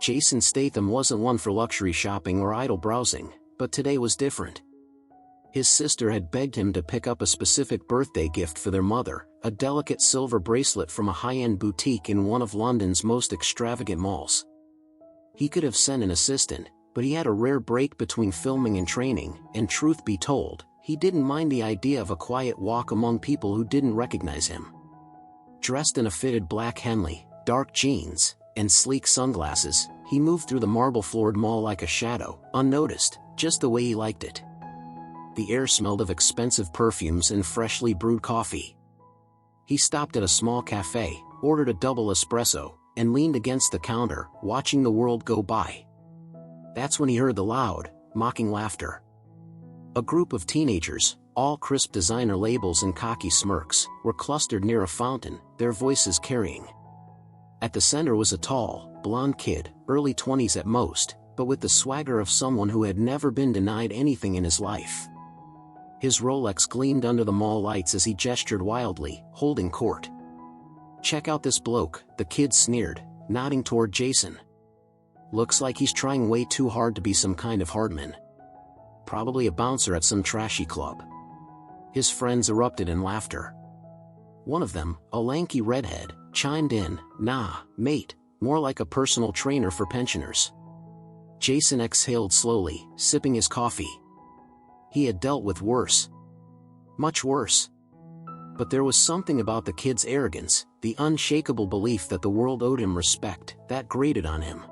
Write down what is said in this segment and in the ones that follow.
Jason Statham wasn't one for luxury shopping or idle browsing, but today was different. His sister had begged him to pick up a specific birthday gift for their mother, a delicate silver bracelet from a high-end boutique in one of London's most extravagant malls. He could have sent an assistant, but he had a rare break between filming and training, and truth be told, he didn't mind the idea of a quiet walk among people who didn't recognize him. Dressed in a fitted black Henley, dark jeans, and sleek sunglasses, he moved through the marble-floored mall like a shadow, unnoticed, just the way he liked it. The air smelled of expensive perfumes and freshly brewed coffee. He stopped at a small cafe, ordered a double espresso, and leaned against the counter, watching the world go by. That's when he heard the loud, mocking laughter. A group of teenagers, all crisp designer labels and cocky smirks, were clustered near a fountain, their voices carrying. At the center was a tall, blonde kid, early 20s at most, but with the swagger of someone who had never been denied anything in his life. His Rolex gleamed under the mall lights as he gestured wildly, holding court. "Check out this bloke," the kid sneered, nodding toward Jason. "Looks like he's trying way too hard to be some kind of hardman. Probably a bouncer at some trashy club." His friends erupted in laughter. One of them, a lanky redhead, chimed in, "Nah, mate, more like a personal trainer for pensioners." Jason exhaled slowly, sipping his coffee. He had dealt with worse. Much worse. But there was something about the kid's arrogance, the unshakable belief that the world owed him respect, that grated on him.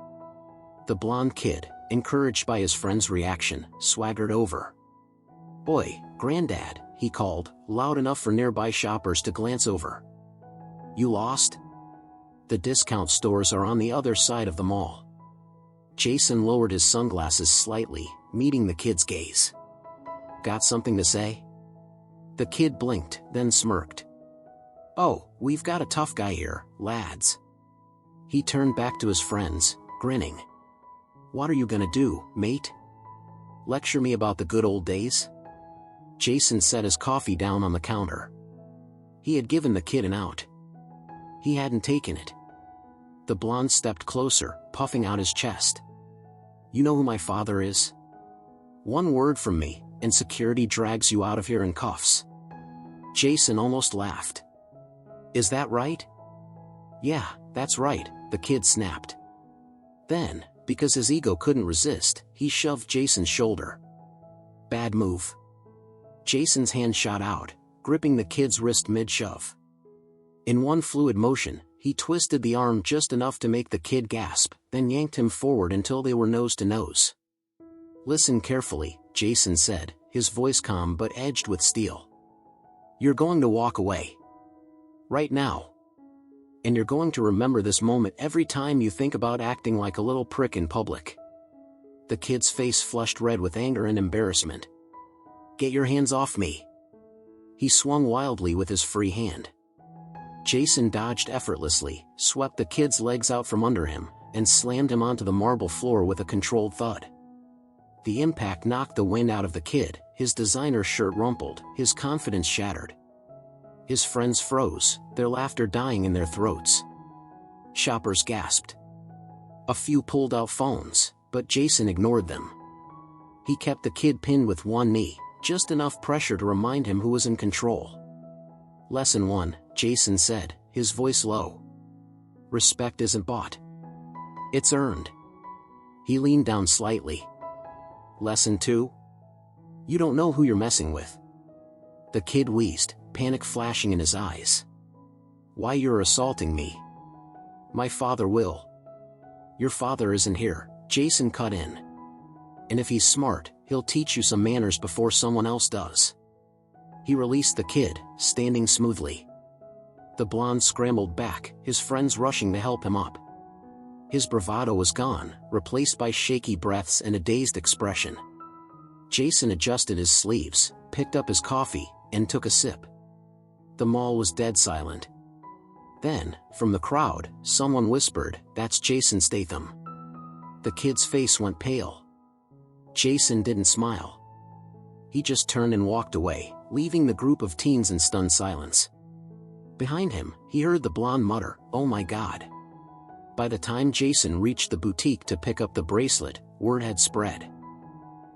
The blonde kid, encouraged by his friend's reaction, swaggered over. "Boy, Granddad," he called, loud enough for nearby shoppers to glance over. "You lost? The discount stores are on the other side of the mall." Jason lowered his sunglasses slightly, meeting the kid's gaze. "Got something to say?" The kid blinked, then smirked. "Oh, we've got a tough guy here, lads." He turned back to his friends, grinning. "What are you gonna do, mate? Lecture me about the good old days?" Jason set his coffee down on the counter. He had given the kid an out. He hadn't taken it. The blonde stepped closer, puffing out his chest. "You know who my father is? One word from me, and security drags you out of here in cuffs." Jason almost laughed. "Is that right?" "Yeah, that's right," the kid snapped. Then, because his ego couldn't resist, he shoved Jason's shoulder. "Bad move." Jason's hand shot out, gripping the kid's wrist mid-shove. In one fluid motion, he twisted the arm just enough to make the kid gasp, then yanked him forward until they were nose to nose. "Listen carefully," Jason said, his voice calm but edged with steel. "You're going to walk away. Right now. And you're going to remember this moment every time you think about acting like a little prick in public." The kid's face flushed red with anger and embarrassment. "Get your hands off me." He swung wildly with his free hand. Jason dodged effortlessly, swept the kid's legs out from under him, and slammed him onto the marble floor with a controlled thud. The impact knocked the wind out of the kid, his designer shirt rumpled, his confidence shattered. His friends froze, their laughter dying in their throats. Shoppers gasped. A few pulled out phones, but Jason ignored them. He kept the kid pinned with one knee, just enough pressure to remind him who was in control. "Lesson 1, Jason said, his voice low. "Respect isn't bought. It's earned." He leaned down slightly. "Lesson 2? You don't know who you're messing with." The kid wheezed, panic flashing in his eyes. "Why, you're assaulting me." "My father will." "Your father isn't here," Jason cut in. "And if he's smart, he'll teach you some manners before someone else does." He released the kid, standing smoothly. The blonde scrambled back, his friends rushing to help him up. His bravado was gone, replaced by shaky breaths and a dazed expression. Jason adjusted his sleeves, picked up his coffee, and took a sip. The mall was dead silent. Then, from the crowd, someone whispered, "That's Jason Statham." The kid's face went pale. Jason didn't smile. He just turned and walked away, leaving the group of teens in stunned silence. Behind him, he heard the blonde mutter, "Oh my God." By the time Jason reached the boutique to pick up the bracelet, word had spread.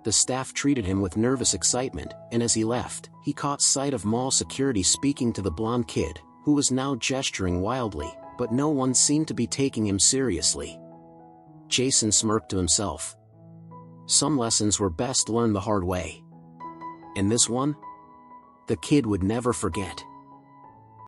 The staff treated him with nervous excitement, and as he left, he caught sight of mall security speaking to the blonde kid, who was now gesturing wildly, but no one seemed to be taking him seriously. Jason smirked to himself. Some lessons were best learned the hard way. And this one? The kid would never forget.